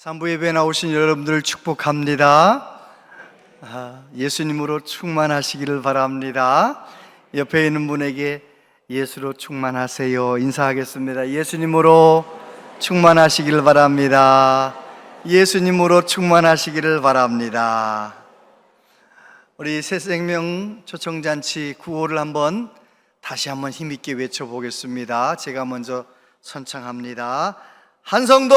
산부 예배에 나오신 여러분들을 축복합니다. 예수님으로 충만하시기를 바랍니다. 옆에 있는 분에게 예수로 충만하세요 인사하겠습니다. 예수님으로 충만하시기를 바랍니다. 예수님으로 충만하시기를 바랍니다. 우리 새생명 초청잔치 구호를 다시 한번 힘있게 외쳐보겠습니다. 제가 먼저 선창합니다. 한 성도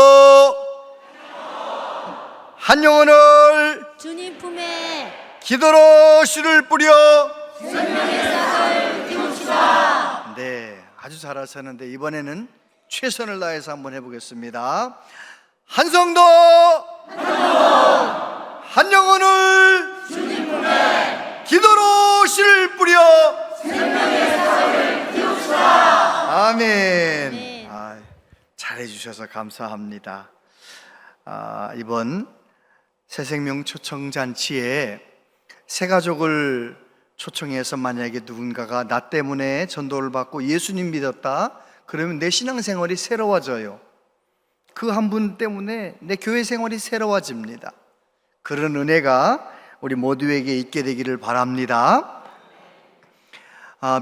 한 영혼을 주님 품에 기도로 씨를 뿌려 생명의 싹을 띄웁시다. 네, 아주 잘하셨는데 이번에는 최선을 다해서 한번 해보겠습니다. 한 성도 한 영혼을 주님 품에 기도로 씨를 뿌려 생명의 싹을 띄웁시다. 아멘. 네. 잘해주셔서 감사합니다. 이번 새생명 초청잔치에 새 가족을 초청해서 만약에 누군가가 나 때문에 전도를 받고 예수님 믿었다 그러면 내 신앙생활이 새로워져요. 그 한 분 때문에 내 교회 생활이 새로워집니다. 그런 은혜가 우리 모두에게 있게 되기를 바랍니다.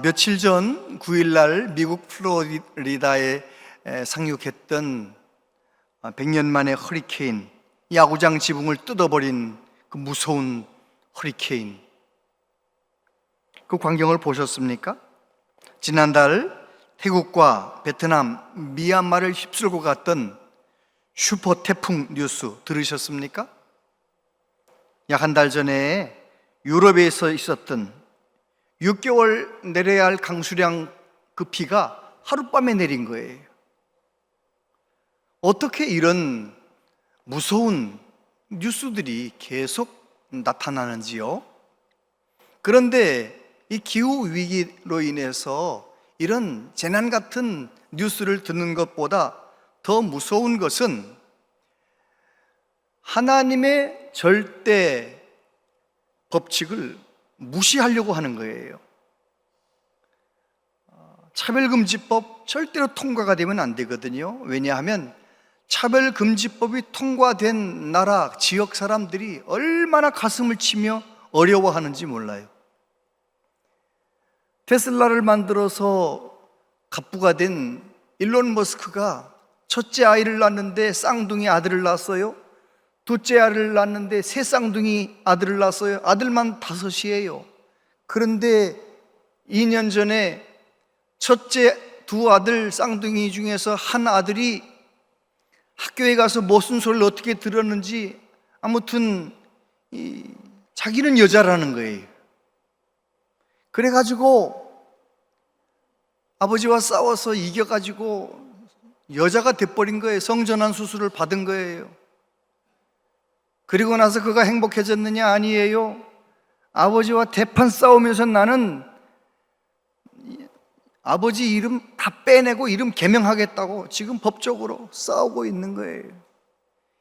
며칠 전 9일날 미국 플로리다에 상륙했던 100년 만의 허리케인, 야구장 지붕을 뜯어버린 그 무서운 허리케인, 그 광경을 보셨습니까? 지난달 태국과 베트남, 미얀마를 휩쓸고 갔던 슈퍼 태풍 뉴스 들으셨습니까? 약 한 달 전에 유럽에서 있었던 6개월 내려야 할 강수량 그 비가 하룻밤에 내린 거예요. 어떻게 이런 무서운 뉴스들이 계속 나타나는지요? 그런데 이 기후 위기로 인해서 이런 재난 같은 뉴스를 듣는 것보다 더 무서운 것은 하나님의 절대 법칙을 무시하려고 하는 거예요. 차별금지법 절대로 통과가 되면 안 되거든요. 왜냐하면 차별금지법이 통과된 나라, 지역 사람들이 얼마나 가슴을 치며 어려워하는지 몰라요. 테슬라를 만들어서 갑부가 된 일론 머스크가 첫째 아이를 낳았는데 쌍둥이 아들을 낳았어요. 둘째 아이를 낳았는데 새 쌍둥이 아들을 낳았어요. 아들만 5이에요. 그런데 2년 전에 첫째 두 아들 쌍둥이 중에서 한 아들이 학교에 가서 무슨 소리를 어떻게 들었는지 아무튼 자기는 여자라는 거예요. 그래가지고 아버지와 싸워서 이겨가지고 여자가 돼버린 거예요. 성전환 수술을 받은 거예요. 그리고 나서 그가 행복해졌느냐? 아니에요. 아버지와 대판 싸우면서 나는 아버지 이름 다 빼내고 이름 개명하겠다고 지금 법적으로 싸우고 있는 거예요.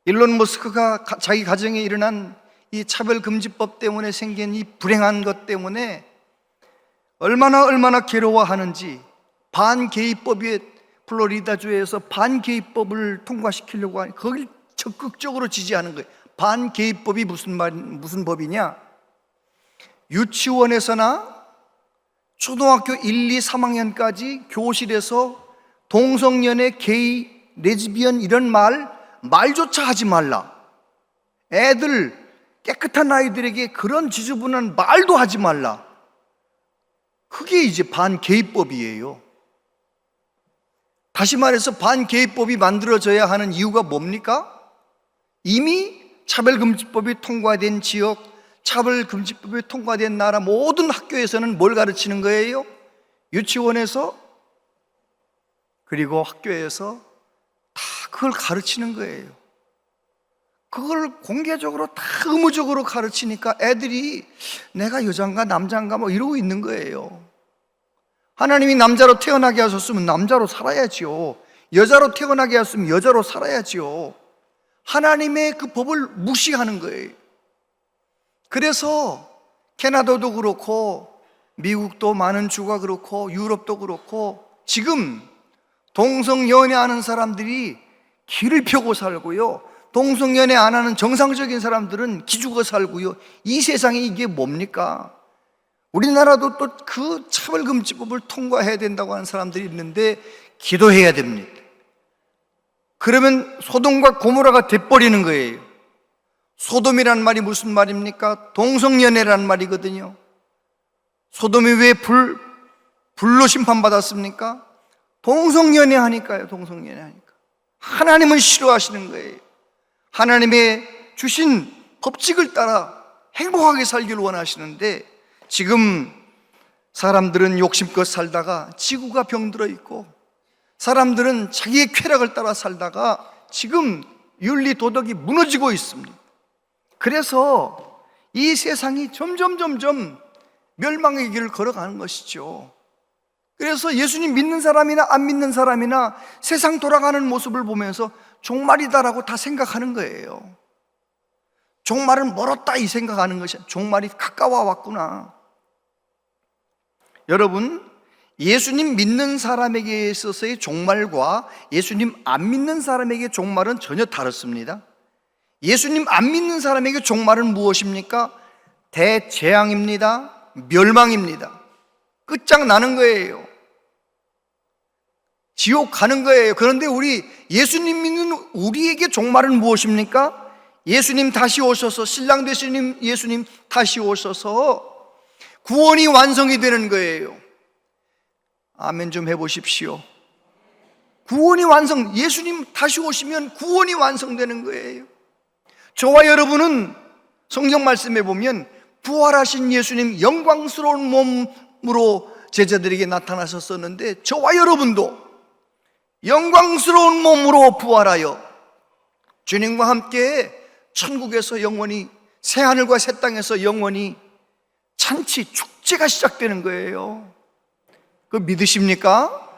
일론 머스크가 자기 가정에 일어난 이 차별금지법 때문에 생긴 이 불행한 것 때문에 얼마나 괴로워하는지, 반게이법이 플로리다주에서 반게이법을 통과시키려고 하니 거길 적극적으로 지지하는 거예요. 반게이법이 무슨 법이냐? 유치원에서나 초등학교 1, 2, 3학년까지 교실에서 동성연애, 게이, 레즈비언 이런 말조차 하지 말라. 애들, 깨끗한 아이들에게 그런 지저분한 말도 하지 말라. 그게 이제 반게이법이에요. 다시 말해서 반게이법이 만들어져야 하는 이유가 뭡니까? 이미 차별금지법이 통과된 지역, 차별금지법이 통과된 나라 모든 학교에서는 뭘 가르치는 거예요? 유치원에서 그리고 학교에서 다 그걸 가르치는 거예요. 그걸 공개적으로 다 의무적으로 가르치니까 애들이 내가 여잔가 남잔가 이러고 있는 거예요. 하나님이 남자로 태어나게 하셨으면 남자로 살아야지요. 여자로 태어나게 하셨으면 여자로 살아야지요. 하나님의 그 법을 무시하는 거예요. 그래서 캐나다도 그렇고 미국도 많은 주가 그렇고 유럽도 그렇고 지금 동성연애하는 사람들이 길을 펴고 살고요, 동성연애 안 하는 정상적인 사람들은 기죽어 살고요. 이 세상에 이게 뭡니까? 우리나라도 또 그 차별금지법을 통과해야 된다고 하는 사람들이 있는데 기도해야 됩니다. 그러면 소돔과 고모라가 돼버리는 거예요. 소돔이란 말이 무슨 말입니까? 동성연애란 말이거든요. 소돔이 왜 불로 심판받았습니까? 동성연애 하니까요. 동성연애 하니까. 하나님은 싫어하시는 거예요. 하나님의 주신 법칙을 따라 행복하게 살기를 원하시는데 지금 사람들은 욕심껏 살다가 지구가 병들어 있고 사람들은 자기의 쾌락을 따라 살다가 지금 윤리 도덕이 무너지고 있습니다. 그래서 이 세상이 점점 멸망의 길을 걸어가는 것이죠. 그래서 예수님 믿는 사람이나 안 믿는 사람이나 세상 돌아가는 모습을 보면서 종말이다라고 다 생각하는 거예요. 종말은 멀었다 이 생각하는 것이 종말이 가까워 왔구나. 여러분, 예수님 믿는 사람에게 있어서의 종말과 예수님 안 믿는 사람에게 종말은 전혀 다릅니다. 예수님 안 믿는 사람에게 종말은 무엇입니까? 대재앙입니다. 멸망입니다. 끝장나는 거예요. 지옥 가는 거예요. 그런데 우리 예수님 믿는 우리에게 종말은 무엇입니까? 예수님 다시 오셔서 신랑 되신 예수님 다시 오셔서 구원이 완성이 되는 거예요. 아멘 좀 해보십시오. 구원이 완성, 예수님 다시 오시면 구원이 완성되는 거예요. 저와 여러분은 성경 말씀에 보면 부활하신 예수님 영광스러운 몸으로 제자들에게 나타나셨었는데 저와 여러분도 영광스러운 몸으로 부활하여 주님과 함께 천국에서 영원히 새하늘과 새 땅에서 영원히 잔치 축제가 시작되는 거예요. 그거 믿으십니까?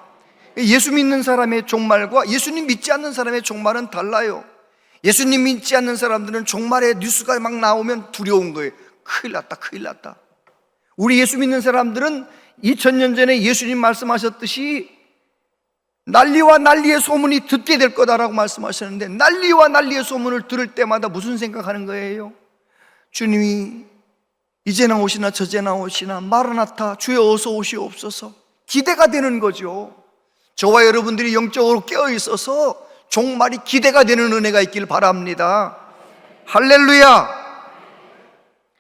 예수 믿는 사람의 종말과 예수님 믿지 않는 사람의 종말은 달라요. 예수님 믿지 않는 사람들은 종말의 뉴스가 막 나오면 두려운 거예요. 큰일 났다, 큰일 났다. 우리 예수 믿는 사람들은 2000년 전에 예수님 말씀하셨듯이 난리와 난리의 소문이 듣게 될 거다라고 말씀하셨는데 난리와 난리의 소문을 들을 때마다 무슨 생각하는 거예요? 주님이 이제나 오시나 저제나 오시나 마라나타 주여 어서 오시옵소서. 기대가 되는 거죠. 저와 여러분들이 영적으로 깨어 있어서 종말이 기대가 되는 은혜가 있길 바랍니다. 할렐루야.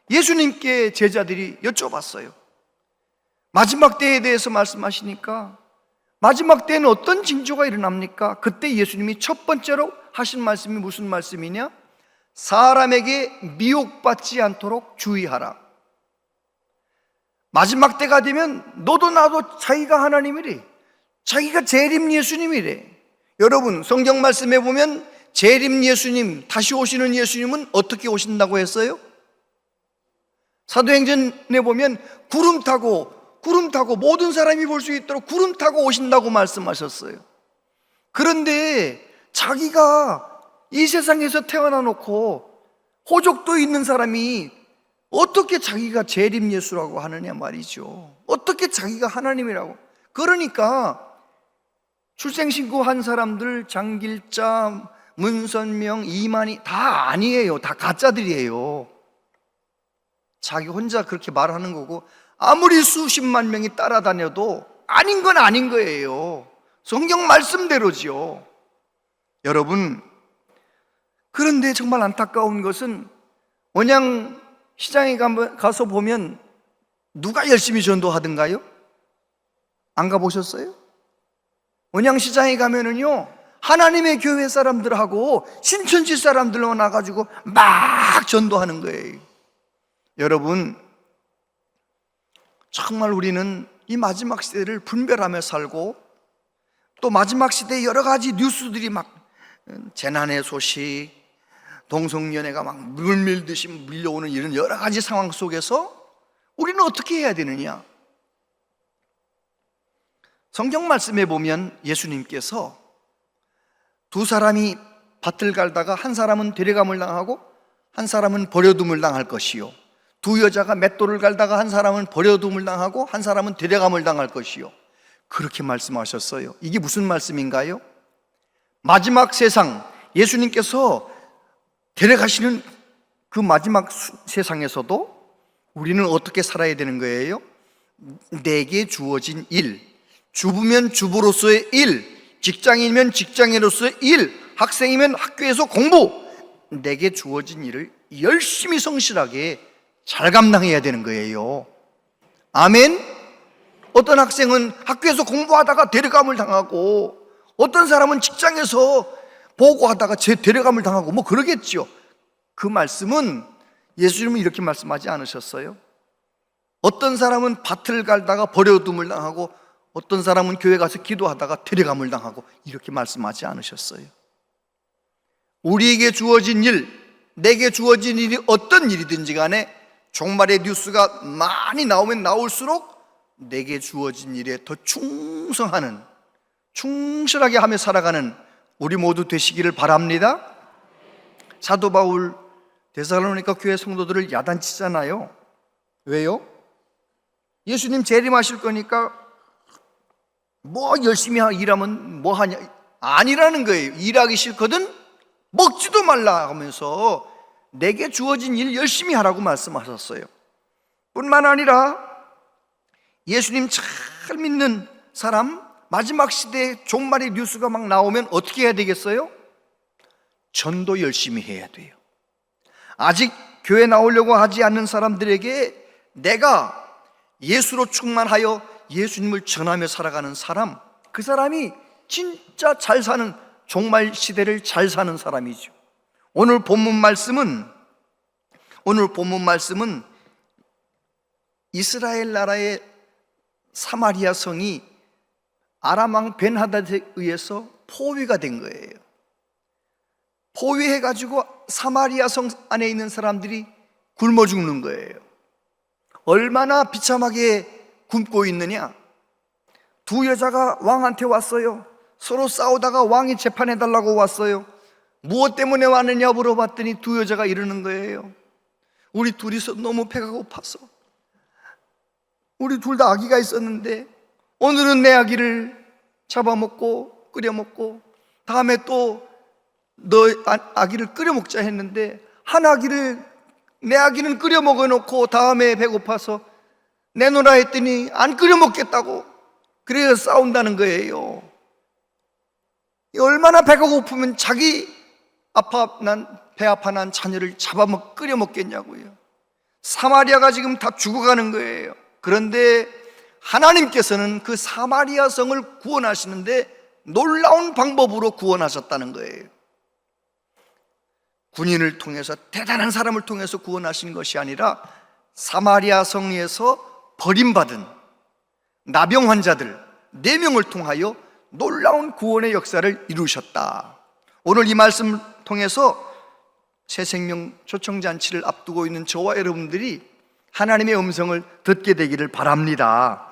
예수님께 제자들이 여쭤봤어요. 마지막 때에 대해서 말씀하시니까 마지막 때에는 어떤 징조가 일어납니까? 그때 예수님이 첫 번째로 하신 말씀이 무슨 말씀이냐? 사람에게 미혹받지 않도록 주의하라. 마지막 때가 되면 너도 나도 자기가 하나님이래. 자기가 재림 예수님이래. 여러분, 성경 말씀에 보면 재림 예수님, 다시 오시는 예수님은 어떻게 오신다고 했어요? 사도행전에 보면 구름 타고 모든 사람이 볼 수 있도록 구름 타고 오신다고 말씀하셨어요. 그런데 자기가 이 세상에서 태어나 놓고 호족도 있는 사람이 어떻게 자기가 재림 예수라고 하느냐 말이죠. 어떻게 자기가 하나님이라고. 그러니까 출생신고한 사람들 장길자, 문선명, 이만희 다 아니에요. 다 가짜들이에요. 자기 혼자 그렇게 말하는 거고 아무리 수십만 명이 따라다녀도 아닌 건 아닌 거예요. 성경 말씀대로지요. 여러분, 그런데 정말 안타까운 것은 원양 시장에 가서 보면 누가 열심히 전도하던가요? 안 가보셨어요? 원양시장에 가면은요 하나님의 교회 사람들하고 신천지 사람들만 나가지고 막 전도하는 거예요. 여러분, 정말 우리는 이 마지막 시대를 분별하며 살고 또 마지막 시대에 여러 가지 뉴스들이 막 재난의 소식, 동성연애가 막 물밀듯이 밀려오는 이런 여러 가지 상황 속에서 우리는 어떻게 해야 되느냐? 성경 말씀에 보면 예수님께서 두 사람이 밭을 갈다가 한 사람은 데려감을 당하고 한 사람은 버려둠을 당할 것이요, 두 여자가 맷돌을 갈다가 한 사람은 버려둠을 당하고 한 사람은 데려감을 당할 것이요, 그렇게 말씀하셨어요. 이게 무슨 말씀인가요? 마지막 세상, 예수님께서 데려가시는 그 마지막 세상에서도 우리는 어떻게 살아야 되는 거예요? 내게 주어진 일, 주부면 주부로서의 일, 직장인이면 직장인으로서의 일, 학생이면 학교에서 공부, 내게 주어진 일을 열심히 성실하게 잘 감당해야 되는 거예요. 아멘? 어떤 학생은 학교에서 공부하다가 데려감을 당하고, 어떤 사람은 직장에서 보고하다가 데려감을 당하고 뭐 그러겠죠. 그 말씀은 예수님은 이렇게 말씀하지 않으셨어요? 어떤 사람은 밭을 갈다가 버려둠을 당하고, 어떤 사람은 교회 가서 기도하다가 데려감을 당하고, 이렇게 말씀하지 않으셨어요. 우리에게 주어진 일, 내게 주어진 일이 어떤 일이든지 간에 종말의 뉴스가 많이 나오면 나올수록 내게 주어진 일에 더 충성하는, 충실하게 하며 살아가는 우리 모두 되시기를 바랍니다. 사도 바울 데살로니가 교회 성도들을 야단치잖아요. 왜요? 예수님 재림하실 거니까 뭐 열심히 일하면 뭐 하냐, 아니라는 거예요. 일하기 싫거든 먹지도 말라 하면서 내게 주어진 일 열심히 하라고 말씀하셨어요. 뿐만 아니라 예수님 잘 믿는 사람, 마지막 시대에 종말의 뉴스가 막 나오면 어떻게 해야 되겠어요? 전도 열심히 해야 돼요. 아직 교회 나오려고 하지 않는 사람들에게 내가 예수로 충만하여 예수님을 전하며 살아가는 사람, 그 사람이 진짜 잘 사는, 종말 시대를 잘 사는 사람이죠. 오늘 본문 말씀은 이스라엘 나라의 사마리아 성이 아람 왕 벤하닷에 의해서 포위가 된 거예요. 포위해가지고 사마리아 성 안에 있는 사람들이 굶어 죽는 거예요. 얼마나 비참하게 굶고 있느냐. 두 여자가 왕한테 왔어요. 서로 싸우다가 왕이 재판해달라고 왔어요. 무엇 때문에 왔느냐 물어봤더니 두 여자가 이러는 거예요. 우리 둘이서 너무 배가 고파서, 우리 둘 다 아기가 있었는데 오늘은 내 아기를 잡아먹고 끓여먹고, 다음에 또 너 아기를 끓여먹자 했는데 내 아기는 끓여먹어놓고 다음에 배고파서 내놓으라 했더니 안 끓여먹겠다고, 그래서 싸운다는 거예요. 얼마나 배가 고프면 자기 배 아파 난 자녀를 끓여먹겠냐고요. 사마리아가 지금 다 죽어가는 거예요. 그런데 하나님께서는 그 사마리아 성을 구원하시는데 놀라운 방법으로 구원하셨다는 거예요. 군인을 통해서, 대단한 사람을 통해서 구원하신 것이 아니라 사마리아 성에서 버림받은 나병 환자들 4명을 통하여 놀라운 구원의 역사를 이루셨다. 오늘 이 말씀을 통해서 새생명 초청잔치를 앞두고 있는 저와 여러분들이 하나님의 음성을 듣게 되기를 바랍니다.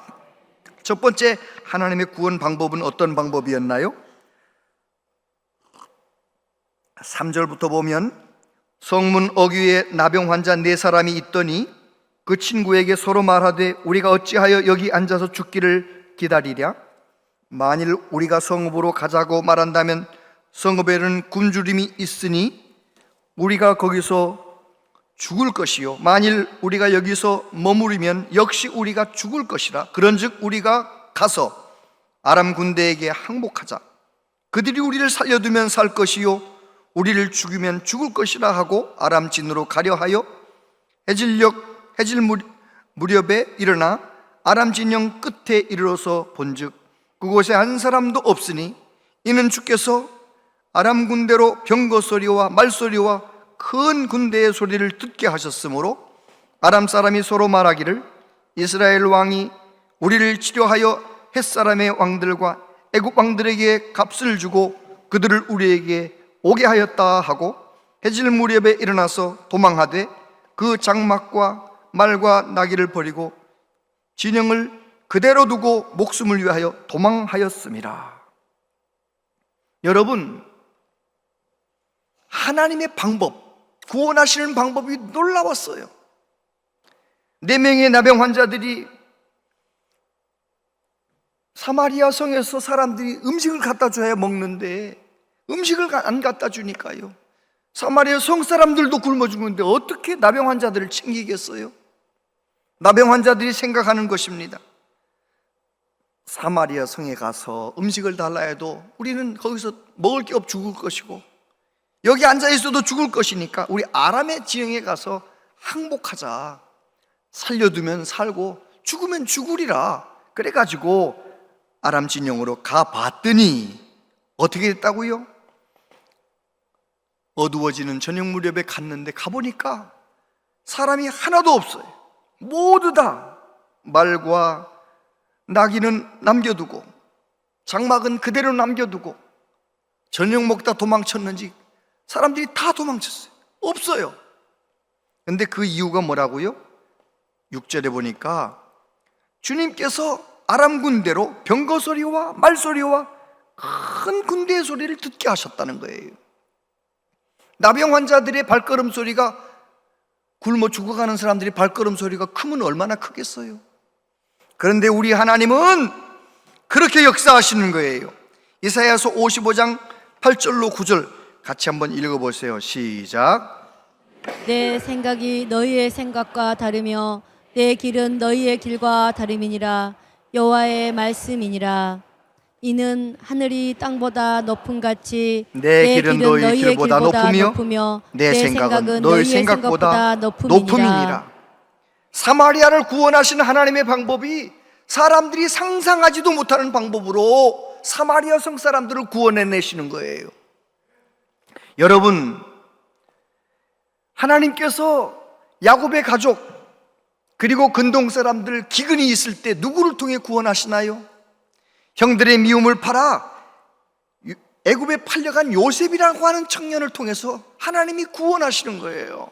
첫 번째, 하나님의 구원 방법은 어떤 방법이었나요? 3절부터 보면, 성문 어귀에 나병 환자 4사람이 있더니 그 친구에게 서로 말하되 우리가 어찌하여 여기 앉아서 죽기를 기다리랴? 만일 우리가 성읍으로 가자고 말한다면 성읍에는 굶주림이 있으니 우리가 거기서 죽을 것이요, 만일 우리가 여기서 머무르면 역시 우리가 죽을 것이라. 그런즉 우리가 가서 아람 군대에게 항복하자. 그들이 우리를 살려두면 살 것이요 우리를 죽이면 죽을 것이라 하고 아람 진으로 가려 하여 해질 무렵에 일어나 아람 진영 끝에 이르러서 본즉 그곳에 한 사람도 없으니 이는 주께서 아람 군대로 병거 소리와 말소리와 큰 군대의 소리를 듣게 하셨으므로 아람 사람이 서로 말하기를 이스라엘 왕이 우리를 치료하여 햇사람의 왕들과 애굽 왕들에게 값을 주고 그들을 우리에게 오게 하였다 하고 해질 무렵에 일어나서 도망하되 그 장막과 말과 나귀를 버리고 진영을 그대로 두고 목숨을 위하여 도망하였습니다. 여러분, 하나님의 방법, 구원하시는 방법이 놀라웠어요. 4명의 나병 환자들이 사마리아 성에서 사람들이 음식을 갖다 줘야 먹는데 음식을 안 갖다 주니까요, 사마리아 성 사람들도 굶어 죽는데 어떻게 나병 환자들을 챙기겠어요? 나병 환자들이 생각하는 것입니다. 사마리아 성에 가서 음식을 달라 해도 우리는 거기서 먹을 게 없어 죽을 것이고, 여기 앉아 있어도 죽을 것이니까 우리 아람의 지형에 가서 항복하자. 살려두면 살고 죽으면 죽으리라. 그래가지고 아람 진영으로 가봤더니 어떻게 됐다고요? 어두워지는 저녁 무렵에 갔는데 가보니까 사람이 하나도 없어요. 모두 다 말과 나귀는 남겨두고 장막은 그대로 남겨두고 저녁 먹다 도망쳤는지 사람들이 다 도망쳤어요. 없어요. 근데 그 이유가 뭐라고요? 6절에 보니까 주님께서 아람 군대로 병거 소리와 말소리와 큰 군대의 소리를 듣게 하셨다는 거예요. 나병 환자들의 발걸음 소리가, 굶어 죽어가는 사람들이 발걸음 소리가 크면 얼마나 크겠어요? 그런데 우리 하나님은 그렇게 역사하시는 거예요. 이사야서 55장 8절로 9절 같이 한번 읽어보세요. 시작. 내 생각이 너희의 생각과 다르며 내 길은 너희의 길과 다름이니라. 여호와의 말씀이니라. 이는 하늘이 땅보다 높음 같이 내 길은 너희 길보다 높으며 내 생각은 너희 생각보다 높음이니라. 사마리아를 구원하시는 하나님의 방법이 사람들이 상상하지도 못하는 방법으로 사마리아 성 사람들을 구원해내시는 거예요. 여러분, 하나님께서 야곱의 가족 그리고 근동 사람들 기근이 있을 때 누구를 통해 구원하시나요? 형들의 미움을 팔아 애굽에 팔려간 요셉이라고 하는 청년을 통해서 하나님이 구원하시는 거예요.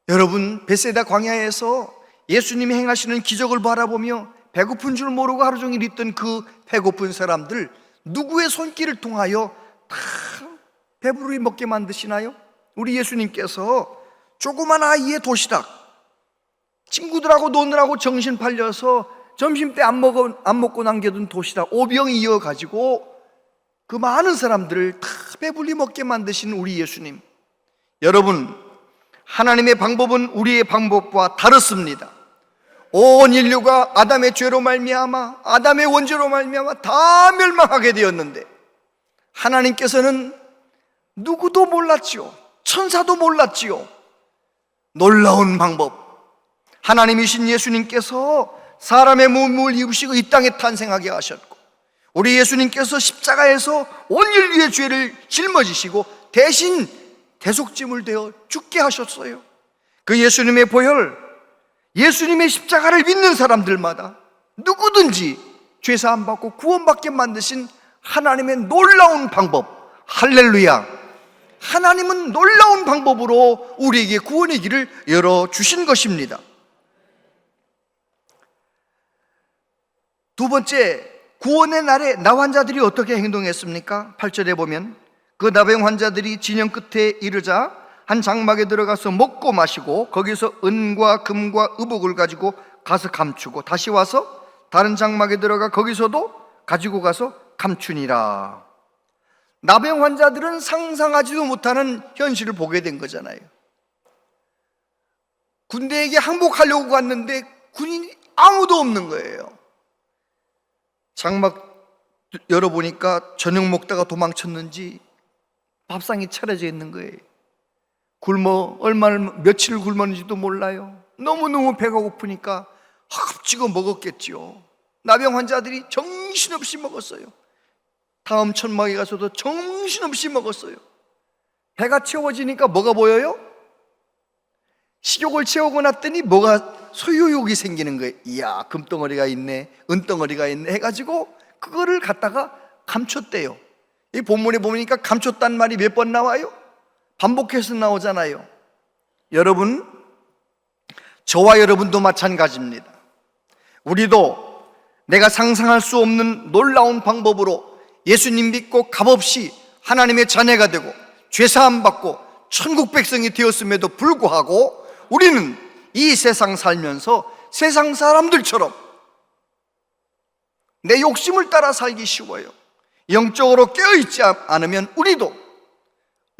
여러분, 베세다 광야에서 예수님이 행하시는 기적을 바라보며 배고픈 줄 모르고 하루 종일 있던 그 배고픈 사람들 누구의 손길을 통하여 다 배부르게 먹게 만드시나요? 우리 예수님께서 조그만 아이의 도시락, 친구들하고 노느라고 정신 팔려서 점심때 안 먹고 남겨둔 도시락 5병 이어가지고 그 많은 사람들을 다 배불리 먹게 만드신 우리 예수님. 여러분, 하나님의 방법은 우리의 방법과 다릅니다. 온 인류가 아담의 죄로 말미암아, 아담의 원죄로 말미암아 다 멸망하게 되었는데 하나님께서는 누구도 몰랐지요. 천사도 몰랐지요. 놀라운 방법, 하나님이신 예수님께서 사람의 몸을 입으시고 이 땅에 탄생하게 하셨고, 우리 예수님께서 십자가에서 온 인류의 죄를 짊어지시고 대신 대속짐을 되어 죽게 하셨어요. 그 예수님의 보혈, 예수님의 십자가를 믿는 사람들마다 누구든지 죄사함 받고 구원받게 만드신 하나님의 놀라운 방법, 할렐루야. 하나님은 놀라운 방법으로 우리에게 구원의 길을 열어주신 것입니다. 두 번째, 구원의 날에 나 환자들이 어떻게 행동했습니까? 8절에 보면 그 나병 환자들이 진영 끝에 이르자 한 장막에 들어가서 먹고 마시고 거기서 은과 금과 의복을 가지고 가서 감추고 다시 와서 다른 장막에 들어가 거기서도 가지고 가서 감추니라. 나병 환자들은 상상하지도 못하는 현실을 보게 된 거잖아요. 군대에게 항복하려고 갔는데 군인이 아무도 없는 거예요. 장막 열어보니까 저녁 먹다가 도망쳤는지 밥상이 차려져 있는 거예요. 며칠 굶었는지도 몰라요. 너무너무 배가 고프니까 흡찍어 먹었겠죠. 나병 환자들이 정신없이 먹었어요. 다음 천막에 가서도 정신없이 먹었어요. 배가 채워지니까 뭐가 보여요? 식욕을 채우고 났더니 뭐가 소유욕이 생기는 거예요. 이야, 금덩어리가 있네, 은덩어리가 있네 해가지고 그거를 갖다가 감췄대요. 이 본문에 보니까 감췄단 말이 몇 번 나와요? 반복해서 나오잖아요. 여러분, 저와 여러분도 마찬가지입니다. 우리도 내가 상상할 수 없는 놀라운 방법으로 예수님 믿고 값없이 하나님의 자녀가 되고 죄사함 받고 천국 백성이 되었음에도 불구하고 우리는 이 세상 살면서 세상 사람들처럼 내 욕심을 따라 살기 쉬워요. 영적으로 깨어있지 않으면 우리도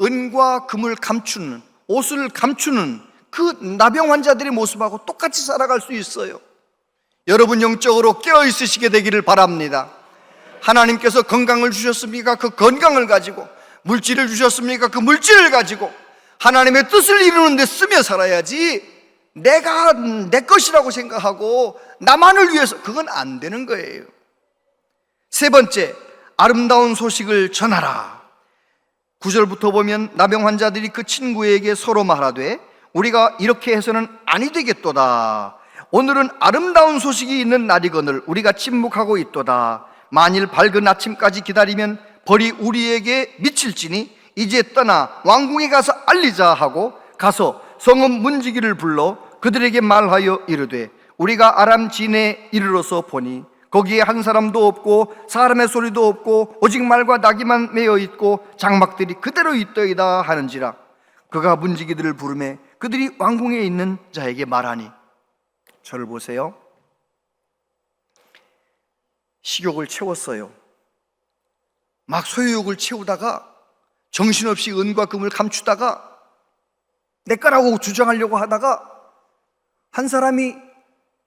은과 금을 감추는, 옷을 감추는 그 나병 환자들의 모습하고 똑같이 살아갈 수 있어요. 여러분 영적으로 깨어 있으시게 되기를 바랍니다. 하나님께서 건강을 주셨습니까? 그 건강을 가지고, 물질을 주셨습니까? 그 물질을 가지고 하나님의 뜻을 이루는 데 쓰며 살아야지, 내가 내 것이라고 생각하고 나만을 위해서, 그건 안 되는 거예요. 세 번째, 아름다운 소식을 전하라. 9절부터 보면 나병 환자들이 그 친구에게 서로 말하되 우리가 이렇게 해서는 아니 되겠도다. 오늘은 아름다운 소식이 있는 날이거늘 우리가 침묵하고 있도다. 만일 밝은 아침까지 기다리면 벌이 우리에게 미칠지니 이제 떠나 왕궁에 가서 알리자 하고 가서 성읍 문지기를 불러 그들에게 말하여 이르되 우리가 아람 진에 이르러서 보니 거기에 한 사람도 없고 사람의 소리도 없고 오직 말과 나귀만 매어 있고 장막들이 그대로 있더이다 하는지라. 그가 문지기들을 부르매 그들이 왕궁에 있는 자에게 말하니. 저를 보세요. 식욕을 채웠어요. 막 소유욕을 채우다가 정신없이 은과 금을 감추다가 내 거라고 주장하려고 하다가 한 사람이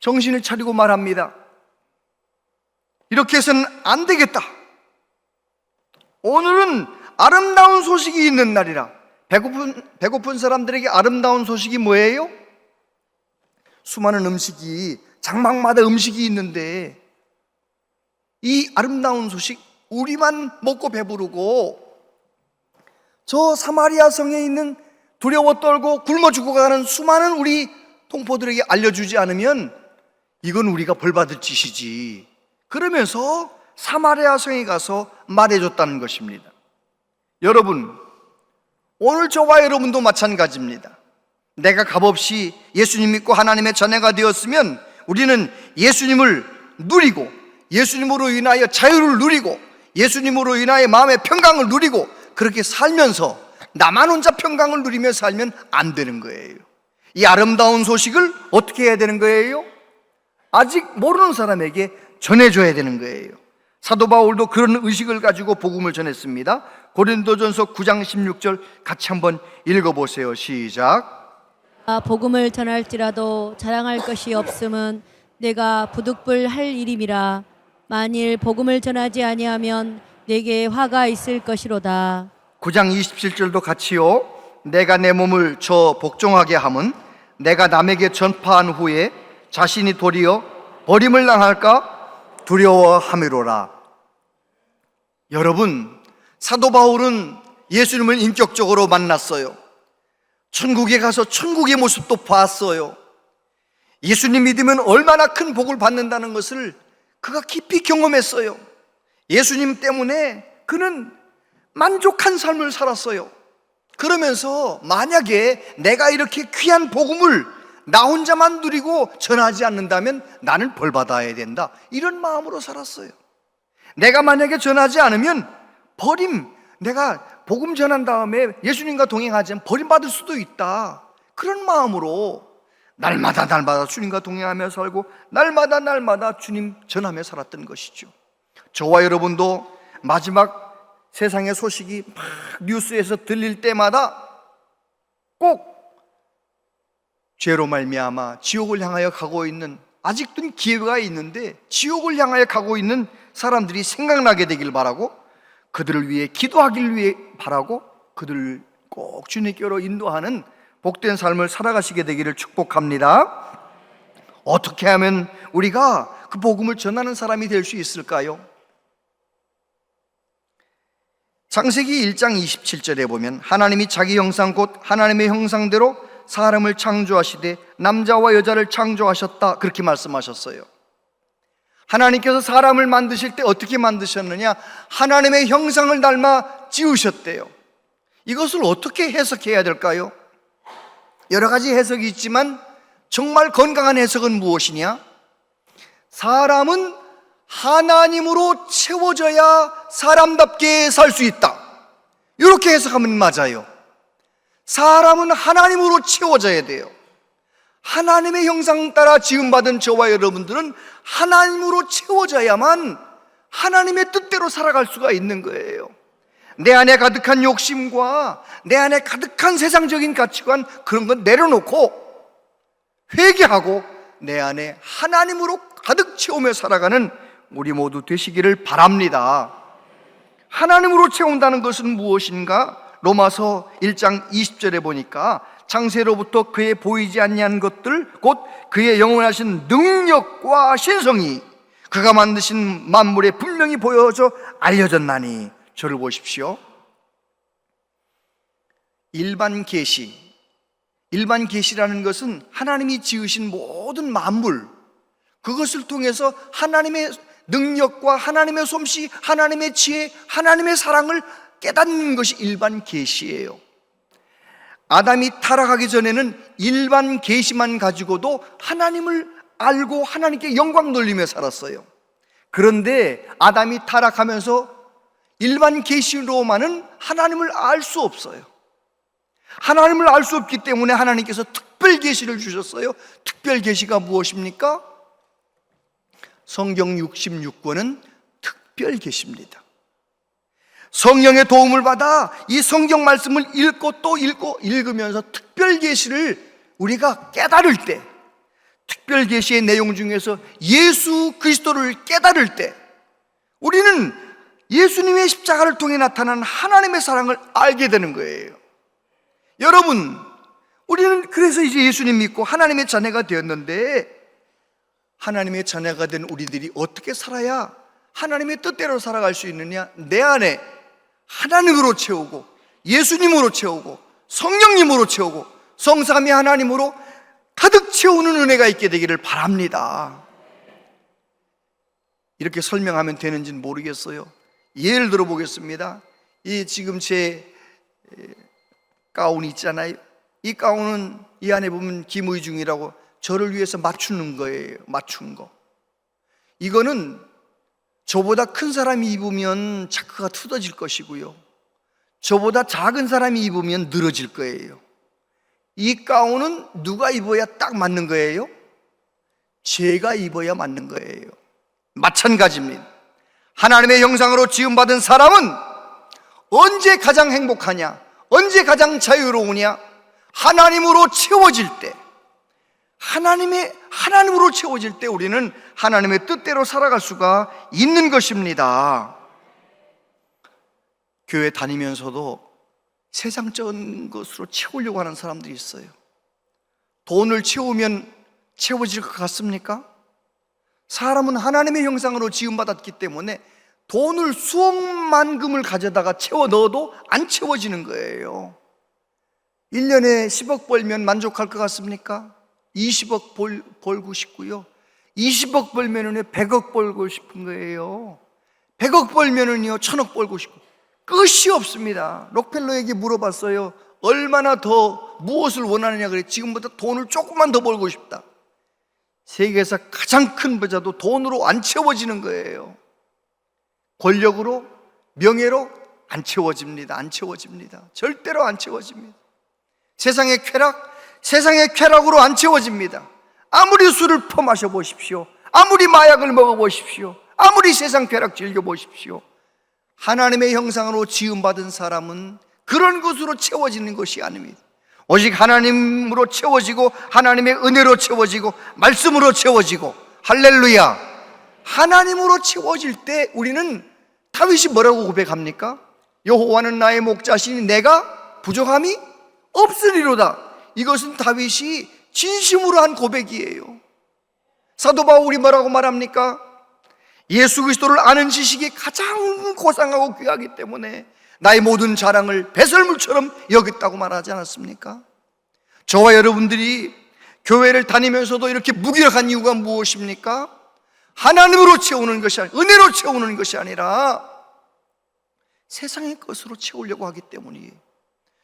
정신을 차리고 말합니다. 이렇게 해서는 안 되겠다. 오늘은 아름다운 소식이 있는 날이라. 배고픈 사람들에게 아름다운 소식이 뭐예요? 수많은 음식이, 장막마다 음식이 있는데 이 아름다운 소식, 우리만 먹고 배부르고 저 사마리아 성에 있는 두려워 떨고 굶어 죽어가는 수많은 우리 동포들에게 알려주지 않으면 이건 우리가 벌받을 짓이지. 그러면서 사마리아 성에 가서 말해줬다는 것입니다. 여러분, 오늘 저와 여러분도 마찬가지입니다. 내가 값없이 예수님 믿고 하나님의 자녀가 되었으면 우리는 예수님을 누리고, 예수님으로 인하여 자유를 누리고, 예수님으로 인하여 마음의 평강을 누리고, 그렇게 살면서 나만 혼자 평강을 누리며 살면 안 되는 거예요. 이 아름다운 소식을 어떻게 해야 되는 거예요? 아직 모르는 사람에게 전해줘야 되는 거예요. 사도 바울도 그런 의식을 가지고 복음을 전했습니다. 고린도전서 9장 16절 같이 한번 읽어보세요. 시작. 복음을 전할지라도 자랑할 것이 없음은 내가 부득불 할 일임이라. 만일 복음을 전하지 아니하면 내게 화가 있을 것이로다. 9장 27절도 같이요. 내가 내 몸을 저 복종하게 함은 내가 남에게 전파한 후에 자신이 도리어 버림을 당할까 두려워함이로라. 여러분, 사도 바울은 예수님을 인격적으로 만났어요. 천국에 가서 천국의 모습도 봤어요. 예수님 믿으면 얼마나 큰 복을 받는다는 것을 그가 깊이 경험했어요. 예수님 때문에 그는 만족한 삶을 살았어요. 그러면서 만약에 내가 이렇게 귀한 복음을 나 혼자만 누리고 전하지 않는다면 나는 벌받아야 된다, 이런 마음으로 살았어요. 내가 만약에 전하지 않으면 내가 복음 전한 다음에 예수님과 동행하지 않으면 버림받을 수도 있다, 그런 마음으로 날마다 주님과 동행하며 살고 날마다 주님 전하며 살았던 것이죠. 저와 여러분도 마지막 세상의 소식이 막 뉴스에서 들릴 때마다 꼭 죄로 말미암아 지옥을 향하여 가고 있는, 아직도 기회가 있는데 지옥을 향하여 가고 있는 사람들이 생각나게 되길 바라고, 그들을 위해 기도하길 위해 바라고, 그들을 꼭 주님께로 인도하는 복된 삶을 살아가시게 되기를 축복합니다. 어떻게 하면 우리가 그 복음을 전하는 사람이 될 수 있을까요? 창세기 1장 27절에 보면 하나님이 자기 형상 곧 하나님의 형상대로 사람을 창조하시되 남자와 여자를 창조하셨다, 그렇게 말씀하셨어요. 하나님께서 사람을 만드실 때 어떻게 만드셨느냐? 하나님의 형상을 닮아 지으셨대요. 이것을 어떻게 해석해야 될까요? 여러 가지 해석이 있지만 정말 건강한 해석은 무엇이냐? 사람은 하나님으로 채워져야 사람답게 살 수 있다, 이렇게 해석하면 맞아요. 사람은 하나님으로 채워져야 돼요. 하나님의 형상 따라 지음받은 저와 여러분들은 하나님으로 채워져야만 하나님의 뜻대로 살아갈 수가 있는 거예요. 내 안에 가득한 욕심과 내 안에 가득한 세상적인 가치관, 그런 건 내려놓고 회개하고 내 안에 하나님으로 가득 채우며 살아가는 우리 모두 되시기를 바랍니다. 하나님으로 채운다는 것은 무엇인가? 로마서 1장 20절에 보니까 창세로부터 그의 보이지 아니한 것들, 곧 그의 영원하신 능력과 신성이 그가 만드신 만물에 분명히 보여져 알려졌나니. 저를 보십시오. 일반 계시라는 것은 하나님이 지으신 모든 만물, 그것을 통해서 하나님의 능력과 하나님의 솜씨, 하나님의 지혜, 하나님의 사랑을 깨닫는 것이 일반 계시예요. 아담이 타락하기 전에는 일반 계시만 가지고도 하나님을 알고 하나님께 영광 돌리며 살았어요. 그런데 아담이 타락하면서 일반 계시로만은 하나님을 알 수 없어요. 하나님을 알 수 없기 때문에 하나님께서 특별 계시를 주셨어요. 특별 계시가 무엇입니까? 성경 66권은 특별 계시입니다. 성령의 도움을 받아 이 성경 말씀을 읽고 또 읽고 읽으면서 특별 계시를 우리가 깨달을 때, 특별 계시의 내용 중에서 예수 그리스도를 깨달을 때 우리는 예수님의 십자가를 통해 나타난 하나님의 사랑을 알게 되는 거예요. 여러분, 우리는 그래서 이제 예수님 믿고 하나님의 자녀가 되었는데, 하나님의 자녀가 된 우리들이 어떻게 살아야 하나님의 뜻대로 살아갈 수 있느냐? 내 안에 하나님으로 채우고, 예수님으로 채우고, 성령님으로 채우고, 성삼위 하나님으로 가득 채우는 은혜가 있게 되기를 바랍니다. 이렇게 설명하면 되는지는 모르겠어요. 예를 들어 보겠습니다. 이 지금 제 가운이 있잖아요. 이 가운은 이 안에 보면 김의중이라고 저를 위해서 맞추는 거예요. 맞춘 거. 이거는 저보다 큰 사람이 입으면 자크가 뜯어질 것이고요, 저보다 작은 사람이 입으면 늘어질 거예요. 이 가운은 누가 입어야 딱 맞는 거예요? 제가 입어야 맞는 거예요. 마찬가지입니다. 하나님의 형상으로 지음받은 사람은 언제 가장 행복하냐? 언제 가장 자유로우냐? 하나님으로 채워질 때, 하나님으로 채워질 때 우리는 하나님의 뜻대로 살아갈 수가 있는 것입니다. 교회 다니면서도 세상적인 것으로 채우려고 하는 사람들이 있어요. 돈을 채우면 채워질 것 같습니까? 사람은 하나님의 형상으로 지음받았기 때문에 돈을 수억만금을 가져다가 채워 넣어도 안 채워지는 거예요. 1년에 10억 벌면 만족할 것 같습니까? 20억 벌고 싶고요, 20억 벌면은 100억 벌고 싶은 거예요. 100억 벌면은요 1000억 벌고 싶고 끝이 없습니다. 록펠러에게 물어봤어요. 얼마나 더 무엇을 원하느냐 그래. 지금보다 돈을 조금만 더 벌고 싶다. 세계에서 가장 큰 부자도 돈으로 안 채워지는 거예요. 권력으로, 명예로 안 채워집니다. 안 채워집니다. 절대로 안 채워집니다. 세상의 쾌락으로 안 채워집니다. 아무리 술을 퍼마셔 보십시오, 아무리 마약을 먹어 보십시오, 아무리 세상 쾌락 즐겨 보십시오, 하나님의 형상으로 지음받은 사람은 그런 것으로 채워지는 것이 아닙니다. 오직 하나님으로 채워지고, 하나님의 은혜로 채워지고, 말씀으로 채워지고, 할렐루야, 하나님으로 채워질 때 우리는, 다윗이 뭐라고 고백합니까? 여호와는 나의 목자시니 내가 부족함이 없으리로다. 이것은 다윗이 진심으로 한 고백이에요. 사도 바울이 뭐라고 말합니까? 예수 그리스도를 아는 지식이 가장 고상하고 귀하기 때문에 나의 모든 자랑을 배설물처럼 여겼다고 말하지 않았습니까? 저와 여러분들이 교회를 다니면서도 이렇게 무기력한 이유가 무엇입니까? 하나님으로 채우는 것이 아니라, 은혜로 채우는 것이 아니라 세상의 것으로 채우려고 하기 때문이에요.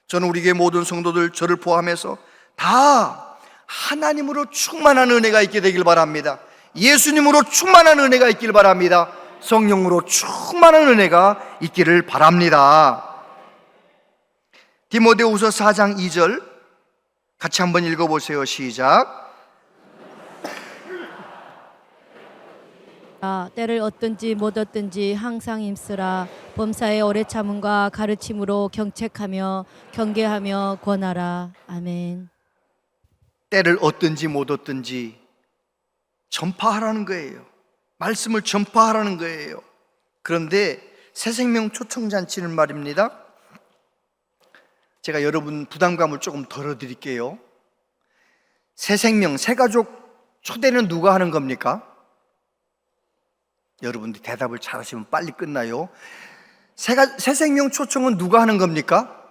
저는 우리 교회 모든 성도들, 저를 포함해서 다 하나님으로 충만한 은혜가 있게 되길 바랍니다. 예수님으로 충만한 은혜가 있길 바랍니다. 성령으로 충만한 은혜가 있기를 바랍니다. 디모데후서 4장 2절 같이 한번 읽어보세요. 시작. 때를 얻든지 못 얻든지 항상 힘쓰라. 범사의 오래 참음과 가르침으로 경책하며 경계하며 권하라. 아멘. 때를 얻든지 못 얻든지 전파하라는 거예요. 말씀을 전파하라는 거예요. 그런데 새생명 초청잔치는 말입니다, 제가 여러분 부담감을 조금 덜어드릴게요. 새생명, 새가족 초대는 누가 하는 겁니까? 여러분들 대답을 잘하시면 빨리 끝나요. 새생명 초청은 누가 하는 겁니까?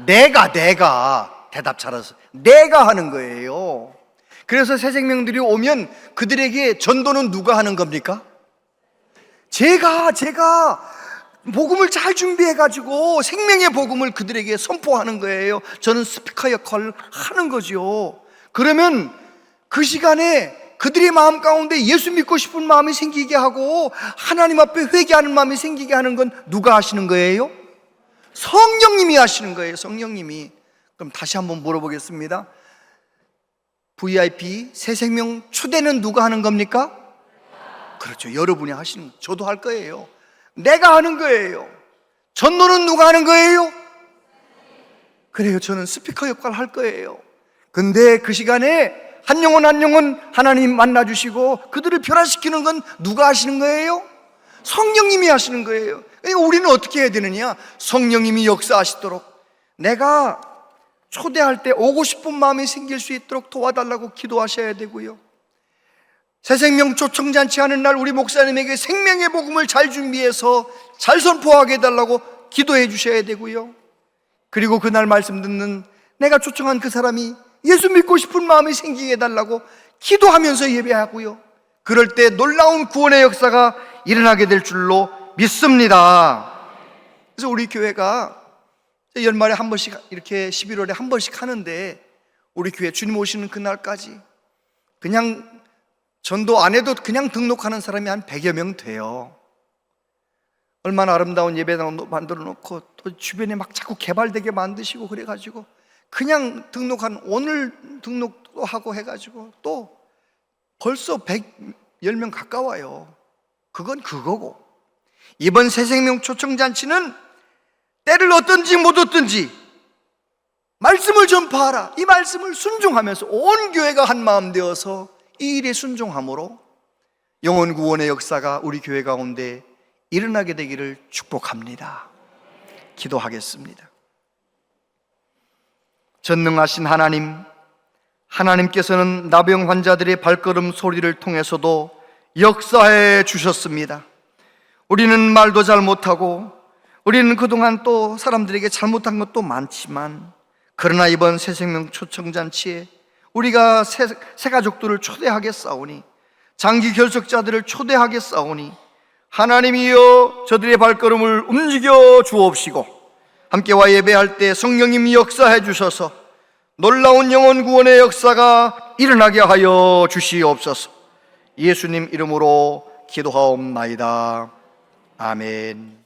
내가 대답 잘하세요. 내가 하는 거예요. 그래서 새생명들이 오면 그들에게 전도는 누가 하는 겁니까? 제가 복음을 잘 준비해가지고 생명의 복음을 그들에게 선포하는 거예요. 저는 스피커 역할을 하는 거죠. 그러면 그 시간에 그들의 마음 가운데 예수 믿고 싶은 마음이 생기게 하고 하나님 앞에 회개하는 마음이 생기게 하는 건 누가 하시는 거예요? 성령님이 하시는 거예요. 성령님이. 그럼 다시 한번 물어보겠습니다. VIP 새생명 초대는 누가 하는 겁니까? 그렇죠. 여러분이 하시는 거예요. 저도 할 거예요. 내가 하는 거예요. 전도는 누가 하는 거예요? 그래요. 저는 스피커 역할을 할 거예요. 근데 그 시간에 한 영혼 하나님 만나주시고 그들을 변화시키는 건 누가 하시는 거예요? 성령님이 하시는 거예요. 그러니까 우리는 어떻게 해야 되느냐? 성령님이 역사하시도록 내가 초대할 때 오고 싶은 마음이 생길 수 있도록 도와달라고 기도하셔야 되고요. 새생명 초청잔치 하는 날 우리 목사님에게 생명의 복음을 잘 준비해서 잘 선포하게 해달라고 기도해 주셔야 되고요. 그리고 그날 말씀 듣는 내가 초청한 그 사람이 예수 믿고 싶은 마음이 생기게 해달라고 기도하면서 예배하고요. 그럴 때 놀라운 구원의 역사가 일어나게 될 줄로 믿습니다. 그래서 우리 교회가 연말에 한 번씩 이렇게 11월에 한 번씩 하는데 우리 교회 주님 오시는 그날까지 그냥 전도 안 해도 그냥 등록하는 사람이 한 100여 명 돼요. 얼마나 아름다운 예배당도 만들어 놓고 또 주변에 막 자꾸 개발되게 만드시고 그래가지고 그냥 등록한 오늘 등록도 하고 해가지고 또 벌써 110명 가까워요. 그건 그거고 이번 새생명 초청잔치는 때를 얻든지 못 얻든지 말씀을 전파하라. 이 말씀을 순종하면서 온 교회가 한 마음 되어서 이 일에 순종함으로 영혼 구원의 역사가 우리 교회 가운데 일어나게 되기를 축복합니다. 기도하겠습니다. 전능하신 하나님께서는 나병 환자들의 발걸음 소리를 통해서도 역사해 주셨습니다. 우리는 말도 잘 못하고 우리는 그동안 또 사람들에게 잘못한 것도 많지만 그러나 이번 새생명 초청잔치에 우리가 새 가족들을 초대하겠사오니 장기 결석자들을 초대하겠사오니 하나님이여 저들의 발걸음을 움직여 주옵시고 함께와 예배할 때 성령님이 역사해 주셔서 놀라운 영혼 구원의 역사가 일어나게 하여 주시옵소서. 예수님 이름으로 기도하옵나이다. 아멘.